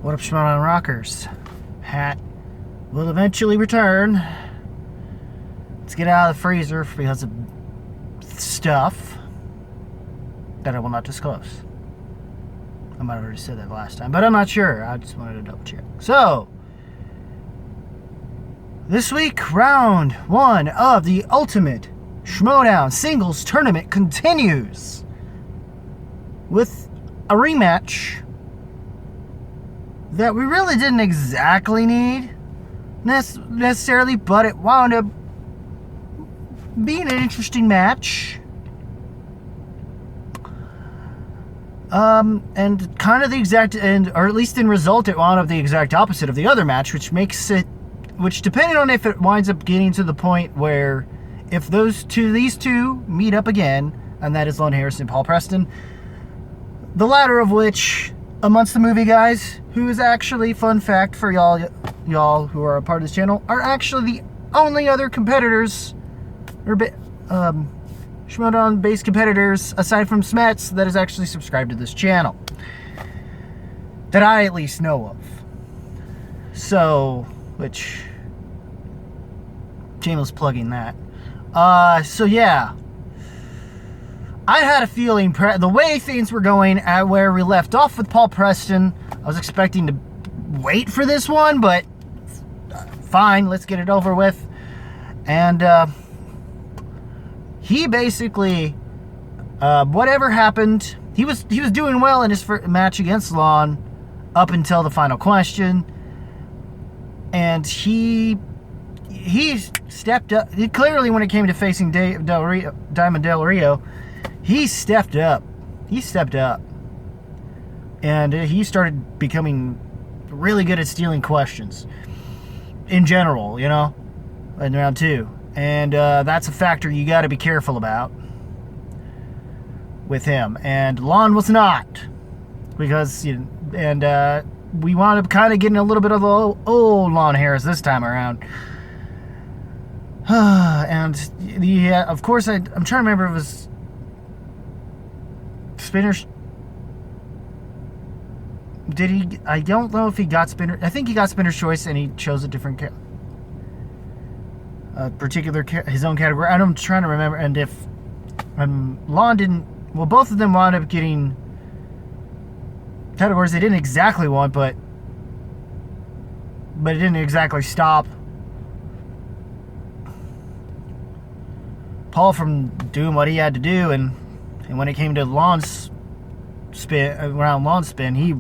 What up, Schmoedown rockers? Hat will eventually return. Let's get out of the freezer because of stuff that I will not disclose. I might have already said that last time, but I'm not sure. I just wanted to double check. So, this week, round 1 of the Ultimate Schmoedown Singles Tournament continues with a rematch that we really didn't exactly need necessarily, but it wound up being an interesting match. And kind of the exact, or at least in result, it wound up the exact opposite of the other match, which makes it, which depending on if it winds up getting to the point where if these two meet up again, and that is Lon Harrison and Paul Preston, the latter of which, amongst the movie guys, who is actually, fun fact for y'all who are a part of this channel, are actually the only other competitors, or Schmoedown-based competitors, aside from Smets, that is actually subscribed to this channel. That I at least know of. So, which, shameless plugging that. So yeah. I had a feeling, the way things were going at where we left off with Paul Preston, I was expecting to wait for this one, but fine, let's get it over with. And he basically, whatever happened, he was doing well in his first match against Lon up until the final question, and he stepped up. Clearly, when it came to facing Diamond Del Rio, he stepped up. And he started becoming really good at stealing questions. In general, in round 2. And that's a factor you got to be careful about with him. And Lon was not. Because, we wound up kind of getting a little bit of old Lon Harris this time around. And of course, I'm trying to remember if it was Spinner's. Did he? I don't know if he got Spinner. I think he got Spinner's choice, and he chose a different his own category. I'm trying to remember, and if Lon didn't. Well, both of them wound up getting categories they didn't exactly want, but it didn't exactly stop Paul from doing what he had to do. And when it came to Lon's spin, he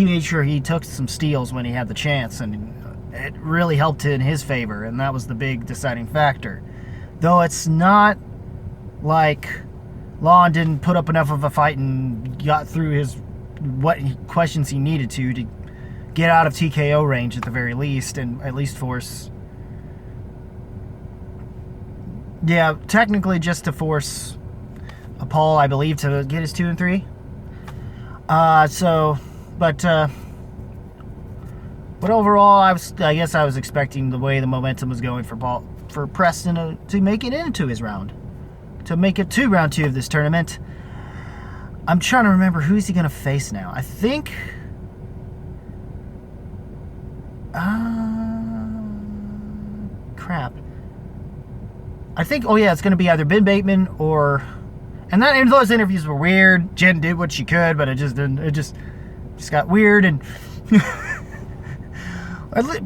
made sure he took some steals when he had the chance, and it really helped in his favor, and that was the big deciding factor. Though it's not like Lon didn't put up enough of a fight and got through what questions he needed to get out of TKO range at the very least, and at least force. Yeah, technically just to force Paul, I believe, to get his 2 and 3. But overall, I guess I was expecting the way the momentum was going for Preston to make it into his round, to make it to round 2 of this tournament. I'm trying to remember who's he gonna face now. I think, crap. I think, it's gonna be either Ben Bateman or. And those interviews were weird. Jen did what she could, but it just didn't. It just got weird. And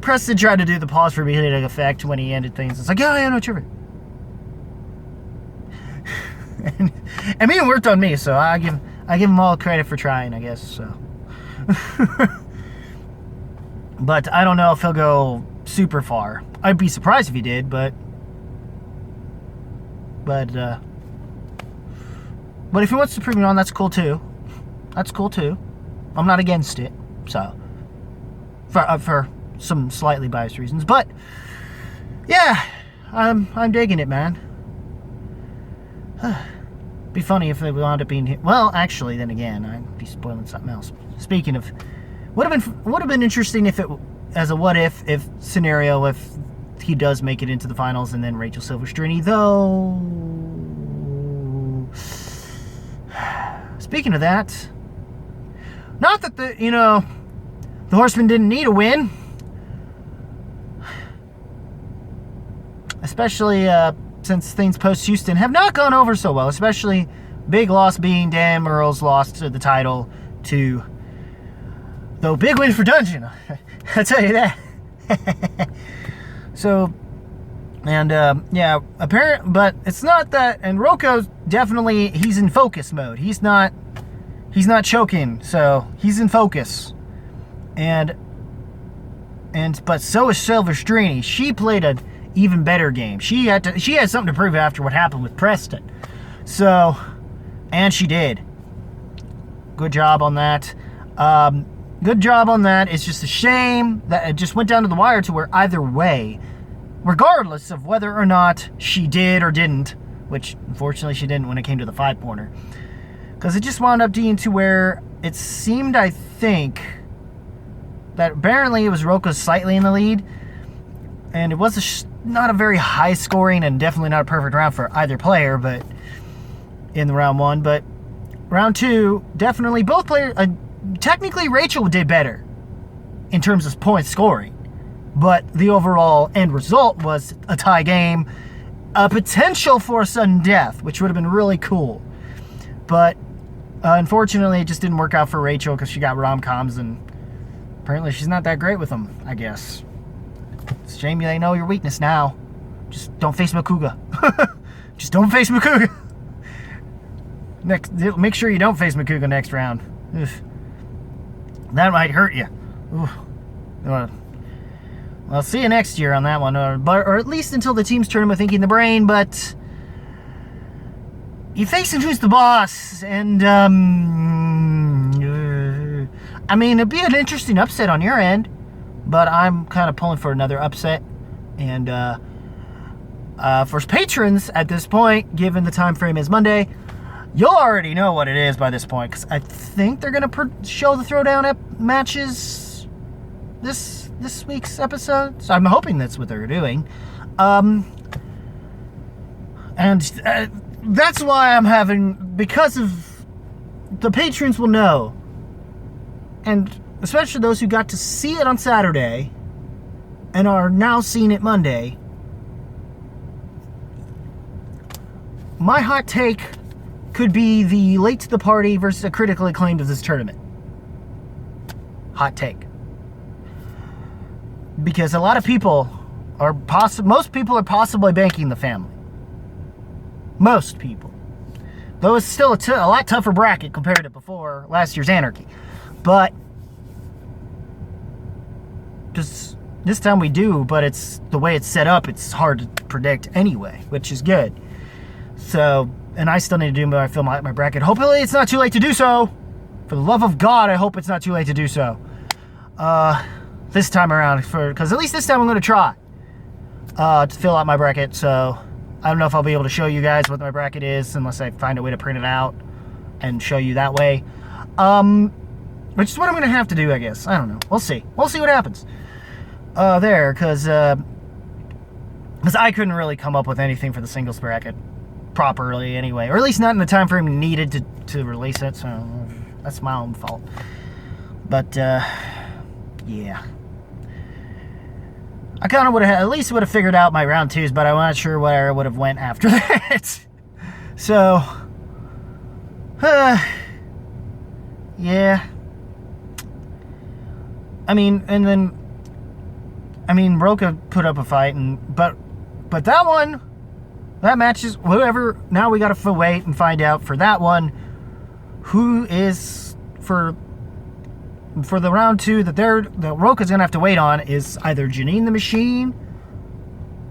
Preston tried to do the pause for immediate effect when he ended things. It's like, yeah, no, tripping. and me worked on me, so I give him all credit for trying, I guess. So, but I don't know if he'll go super far. I'd be surprised if he did, but if he wants to prove me wrong, that's cool too. I'm not against it. So, for some slightly biased reasons, but yeah, I'm digging it, man. Be funny if it wound up being. Well, actually, then again, I'd be spoiling something else. Speaking of, would have been interesting if it as a what if scenario if he does make it into the finals and then Rachel Silvestrini, though. Speaking of that, Not that the Horsemen didn't need a win. Especially since things post-Houston have not gone over so well. Especially big loss being Dan Murrell's loss to the title to... Though big win for Dungeon. I'll tell you that. So... And, yeah, but it's not that, and Rocha's definitely, he's in focus mode. He's not choking, so he's in focus. But so is Silvestrini. She played an even better game. She had something to prove after what happened with Preston. So, and she did. Good job on that. Good job on that. It's just a shame that it just went down to the wire to where either way, regardless of whether or not she did or didn't, which unfortunately she didn't when it came to the 5-pointer, because it just wound up being to where it seemed, I think, that apparently it was Rocha slightly in the lead, and it was not a very high scoring and definitely not a perfect round for either player, but in the round 1, but round 2, definitely both players, technically Rachel did better in terms of points scoring. But the overall end result was a tie game, a potential for a sudden death, which would have been really cool. But unfortunately, it just didn't work out for Rachel because she got rom-coms, and apparently she's not that great with them, I guess. It's a shame they know your weakness now. Just don't face Makuga. Just don't face Makuga. Make sure you don't face Makuga next round. Ugh. That might hurt you. Well, see you next year on that one, or at least until the team's tournament thinking the brain, but you facing who's the boss, and, I mean, it'd be an interesting upset on your end, but I'm kind of pulling for another upset, and, for patrons at this point, given the time frame is Monday, you'll already know what it is by this point, because I think they're going to show the Throwdown matches this week's episode, so I'm hoping that's what they're doing. That's why I'm having, because of the patrons will know, and especially those who got to see it on Saturday and are now seeing it Monday. My hot take could be the late to the party versus a critically acclaimed of this tournament. Hot take. Because a lot of people are most people are possibly banking the family. Most people. Though it's still a lot tougher bracket compared to before last year's Anarchy. But just this time we do, but it's the way it's set up, it's hard to predict anyway, which is good. So, and I still need to do my bracket. Hopefully it's not too late to do so. For the love of God, I hope it's not too late to do so. This time around, because at least this time I'm going to try to fill out my bracket. So I don't know if I'll be able to show you guys what my bracket is unless I find a way to print it out and show you that way. Which is what I'm going to have to do, I guess. I don't know. We'll see. We'll see what happens. Because I couldn't really come up with anything for the singles bracket properly anyway, or at least not in the time frame needed to release it. So that's my own fault. But yeah. I kind of would have, at least would have figured out my round 2s, but I'm not sure where I would have went after that. So, yeah. I mean, and then, Rocha put up a fight, but that match is whoever. Now we got to wait and find out for that one who is for the round 2 that Rocha's gonna have to wait on is either Janine the Machine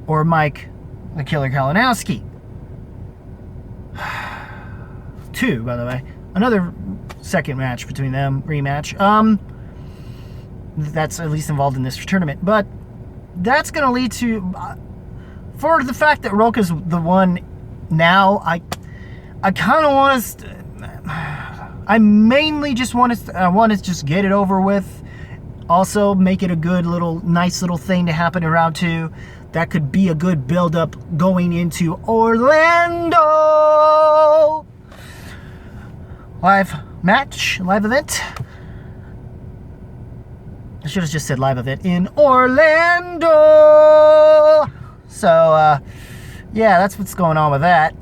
or Mike the Killer Kalinowski. 2, by the way. Another second match between them, rematch. That's at least involved in this tournament. But that's gonna lead to for the fact that Rocha's the one now, I kind of want to. I mainly just want to just get it over with. Also, make it a good nice little thing to happen in round 2. That could be a good build-up going into Orlando. Live event. I should have just said live event in Orlando. So, yeah, that's what's going on with that.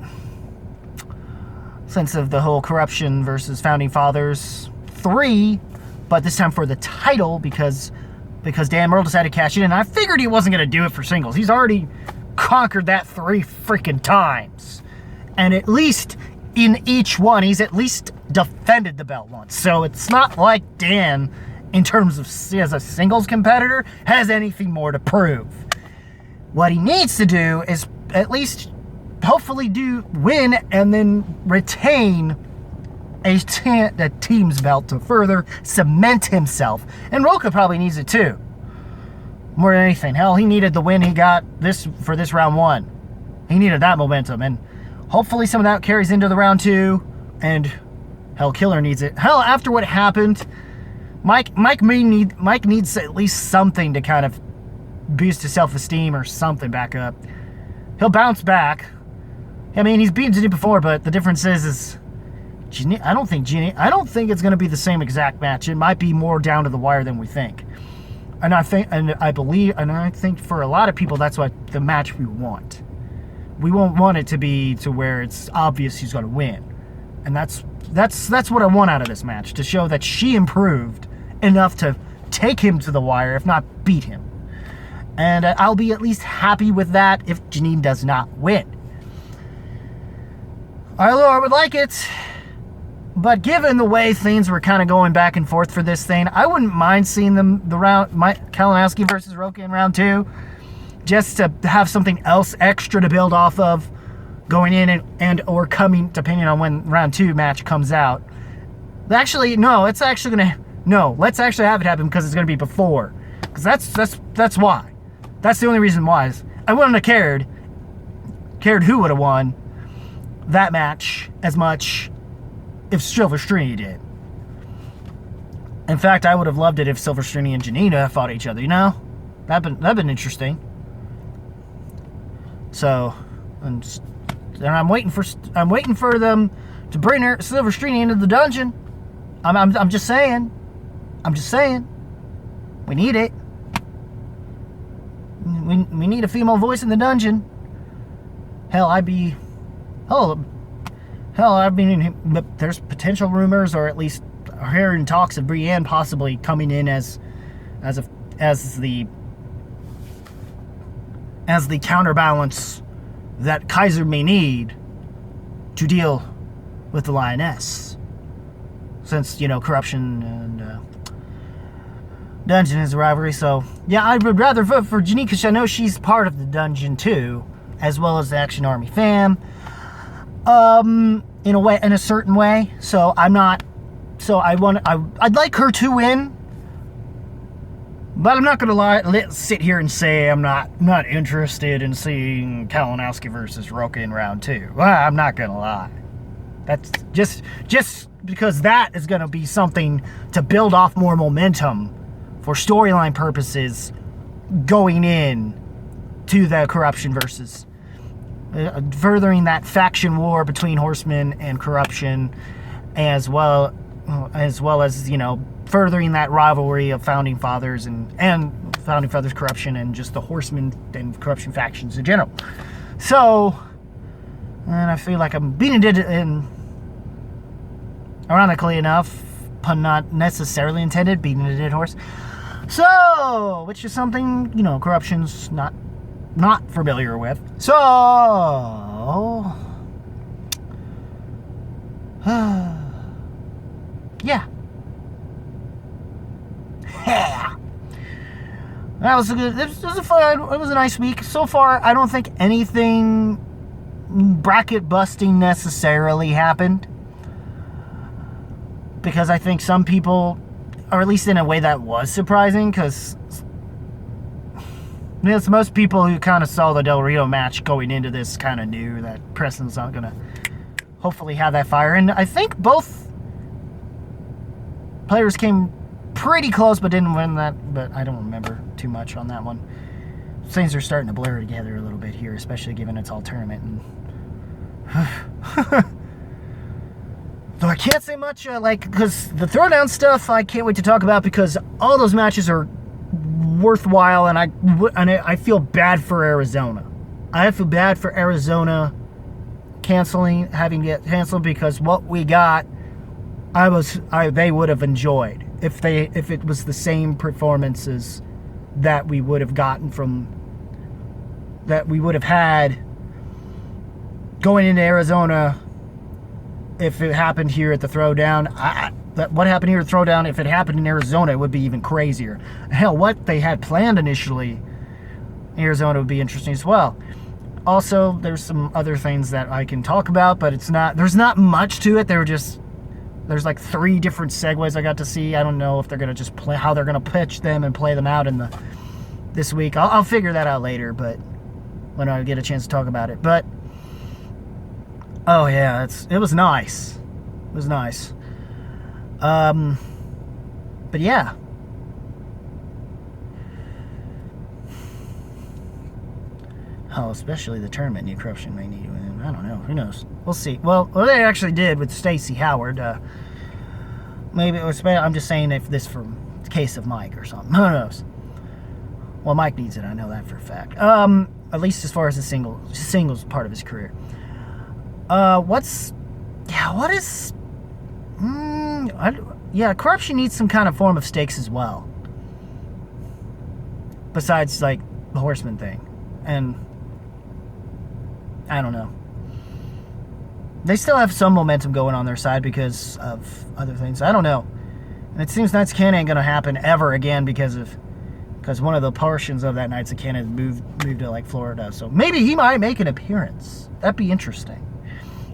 Sense of the whole Corruption versus Founding Fathers 3, but this time for the title because Dan Murrell decided to cash in, and I figured he wasn't going to do it for singles. He's already conquered that 3 freaking times. And at least in each one, he's at least defended the belt once. So it's not like Dan, in terms of as a singles competitor, has anything more to prove. What he needs to do is at least hopefully win and then retain a team's belt to further cement himself. And Rocha probably needs it too. More than anything. Hell, he needed the win he got for this round 1. He needed that momentum, and hopefully some of that carries into the round 2, and hell, Killer needs it. Hell, after what happened, Mike needs at least something to kind of boost his self-esteem or something back up. He'll bounce back. I mean, he's beaten Ginny before, but the difference is I don't think it's going to be the same exact match. It might be more down to the wire than we think. And I think for a lot of people, that's what the match we want. We won't want it to be to where it's obvious he's going to win. And that's what I want out of this match, to show that she improved enough to take him to the wire, if not beat him. And I'll be at least happy with that if Janine does not win. Although I would like it, but given the way things were kind of going back and forth for this thing, I wouldn't mind seeing Kalinowski versus Rocha in round 2, just to have something else extra to build off of going in and or coming, depending on when round 2 match comes out. Actually, no, let's actually have it happen because it's going to be before. Because that's why. That's the only reason why. I wouldn't have cared who would have won that match as much if Silvestrini did. In fact, I would have loved it if Silvestrini and Janina fought each other, you know? That'd been interesting. So, and I'm waiting for them to bring Silvestrini into the dungeon. I'm just saying. We need it. We need a female voice in the dungeon. There's potential rumors, or at least hearing talks of Brienne possibly coming in as the counterbalance that Kaiser may need to deal with the Lioness. Since, Corruption and Dungeon is a rivalry, so yeah, I would rather vote for Janine because I know she's part of the Dungeon too, as well as the Action Army fam. In a certain way. So I'd like her to win, but I'm not gonna sit here and say I'm not interested in seeing Kalinowski versus Rocha in round 2. Well, I'm not gonna lie. That's just because that is gonna be something to build off more momentum for storyline purposes going in to the Corruption versus furthering that faction war between Horsemen and Corruption, as well as furthering that rivalry of Founding Fathers and Founding Fathers Corruption and just the Horsemen and Corruption factions in general. So, and I feel like I'm beating it in, ironically enough, pun not necessarily intended, beating a dead horse. So, which is something, Corruption's not familiar with. So, yeah. That was a good. It was a nice week so far. I don't think anything bracket busting necessarily happened, because I think some people, or at least in a way that was surprising, because most people who kind of saw the Del Rio match going into this kind of knew that Preston's not going to hopefully have that fire. And I think both players came pretty close but didn't win that. But I don't remember too much on that one. Things are starting to blur together a little bit here, especially given it's all tournament. And can't say much, because the Throwdown stuff I can't wait to talk about, because all those matches are worthwhile, and I feel bad for Arizona. I feel bad for Arizona having it canceled, because what we got, they would have enjoyed if it was the same performances that we would have had going into Arizona. If it happened here at the Throwdown, what happened here at Throwdown, if it happened in Arizona, it would be even crazier. Hell, what they had planned initially in Arizona would be interesting as well. Also, there's some other things that I can talk about, but there's not much to it. There's like 3 different segues I got to see. I don't know if they're going to just how they're going to pitch them and play them out this week. I'll figure that out later, but when I get a chance to talk about it. But oh yeah, it was nice. It was nice. But yeah. Oh, especially the tournament new corruption may need to win. I don't know. Who knows? We'll see. Well, they actually did with Stacey Howard. Maybe it was. I'm just saying if this for the case of Mike or something. Who knows? Well, Mike needs it. I know that for a fact. At least as far as the singles part of his career. What is? Corruption needs some kind of form of stakes as well. Besides, like, the Horseman thing. And I don't know. They still have some momentum going on their side because of other things. I don't know. And it seems Knights of Canada ain't going to happen ever again because one of the portions of that Knights of Canada moved to, like, Florida. So maybe he might make an appearance. That'd be interesting.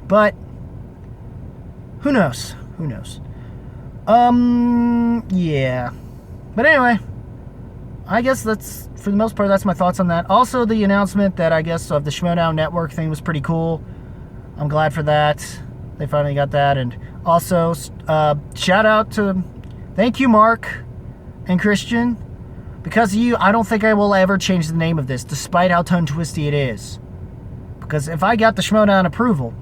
But who knows? Who knows? Yeah. But anyway, I guess that's, for the most part, that's my thoughts on that. Also, the announcement that I guess of the Schmoedown network thing was pretty cool. I'm glad for that. They finally got that. And also, shout out to, thank you, Mark and Christian. Because of you, I don't think I will ever change the name of this, despite how tongue-twisty it is. Because if I got the Schmoedown approval,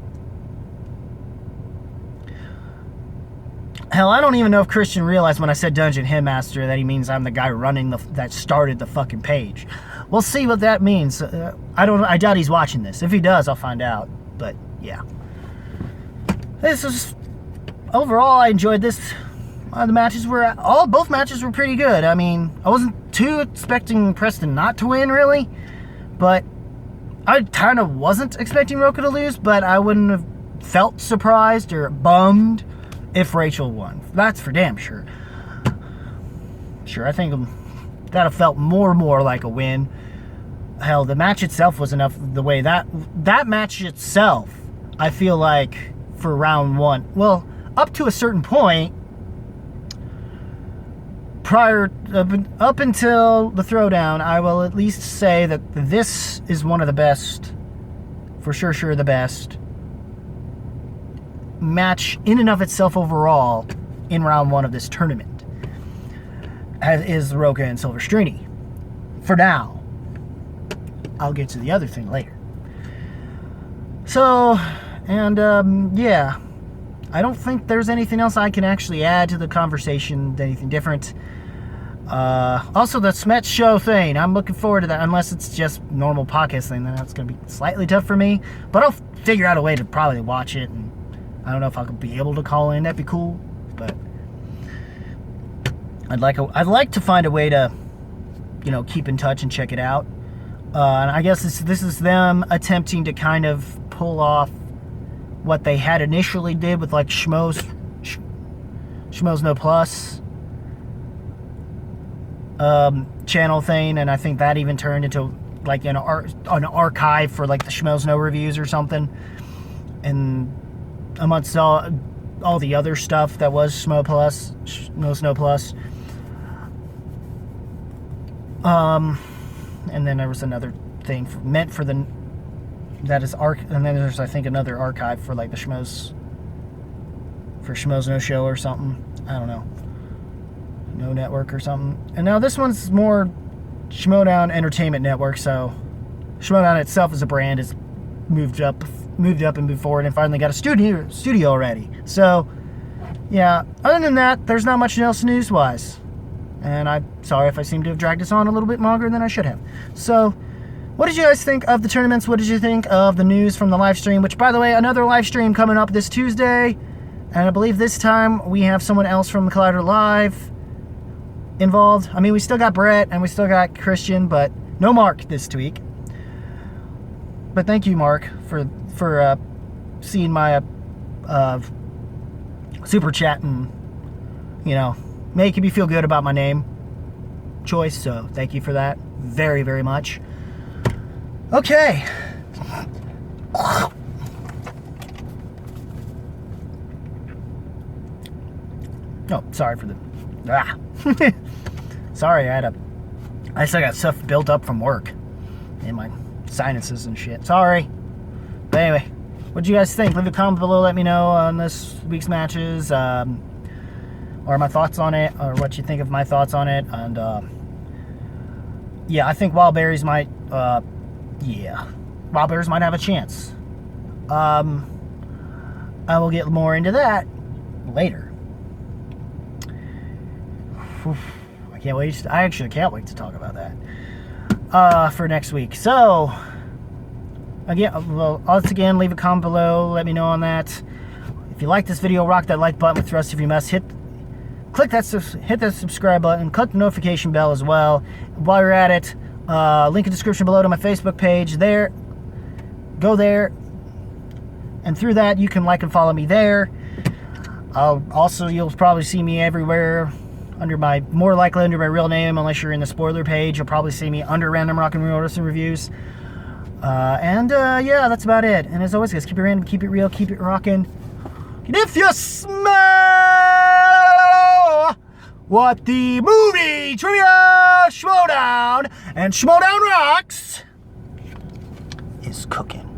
hell, I don't even know if Christian realized when I said Dungeon Headmaster that he means I'm the guy running that started the fucking page. We'll see what that means. I doubt he's watching this. If he does, I'll find out. But yeah, overall, I enjoyed this. Both matches were pretty good. I mean, I wasn't too expecting Preston not to win, really, but I kind of wasn't expecting Rocha to lose. But I wouldn't have felt surprised or bummed if Rachel won. That's for damn sure. Sure, I think that have felt more like a win. Hell, the match itself was enough. The way that match itself, I feel like for round 1, well, up to a certain point, up until the Throwdown, I will at least say that this is one of the best, for sure the best match in and of itself overall in round 1 of this tournament, as is Rocha and Silvestrini. For now. I'll get to the other thing later. So, and yeah, I don't think there's anything else I can actually add to the conversation, anything different. Also, the Smet show thing, I'm looking forward to that, unless it's just normal podcast thing, then that's going to be slightly tough for me, but I'll figure out a way to probably watch it, and I don't know if I'll be able to call in. That'd be cool, but I'd like to find a way to, keep in touch and check it out. And I guess this is them attempting to kind of pull off what they had initially did with like Schmoe's No Plus channel thing, and I think that even turned into like an archive for like the Schmoe's No reviews or something, and amongst all the other stuff that was Schmoe's No Plus. And then there was another thing meant for and then there's, I think, another archive for like the Schmoe's No Show or something. I don't know. No Network or something. And now this one's more Schmoedown Entertainment Network, so Schmoedown itself as a brand is moved up and moved forward and finally got a studio already. So yeah, other than that, there's not much else news-wise. And I'm sorry if I seem to have dragged this on a little bit longer than I should have. So, what did you guys think of the tournaments? What did you think of the news from the live stream? Which, by the way, another live stream coming up this Tuesday. And I believe this time we have someone else from Collider Live involved. I mean, we still got Brett and we still got Christian, but no Mark this week. But thank you, Mark, for seeing my super chat and, you know, making me feel good about my name choice. So thank you for that very, very much. Okay. Oh, sorry for the... Sorry, I still got stuff built up from work in my sinuses and shit. Sorry. But anyway, what do you guys think? Leave a comment below. Let me know on this week's matches, or my thoughts on it, or what you think of my thoughts on it. And yeah, I think Wild Berries might. Wild Berries might have a chance. I will get more into that later. I can't wait. I actually can't wait to talk about that for next week. So, again, well, once again, leave a comment below. Let me know on that. If you like this video, rock that like button with the rest of you must. Hit that subscribe button. Click the notification bell as well. While you're at it, link in the description below to my Facebook page. There, go there, and through that you can like and follow me there. Also, you'll probably see me everywhere. More likely under my real name, unless you're in the spoiler page. You'll probably see me under Random Rock and Roll Wrestling Reviews. Yeah, that's about it. And as always, guys, keep it random, keep it real, keep it rocking. And if you smell what the movie trivia Schmoedown and Schmoedown Rocks is cooking.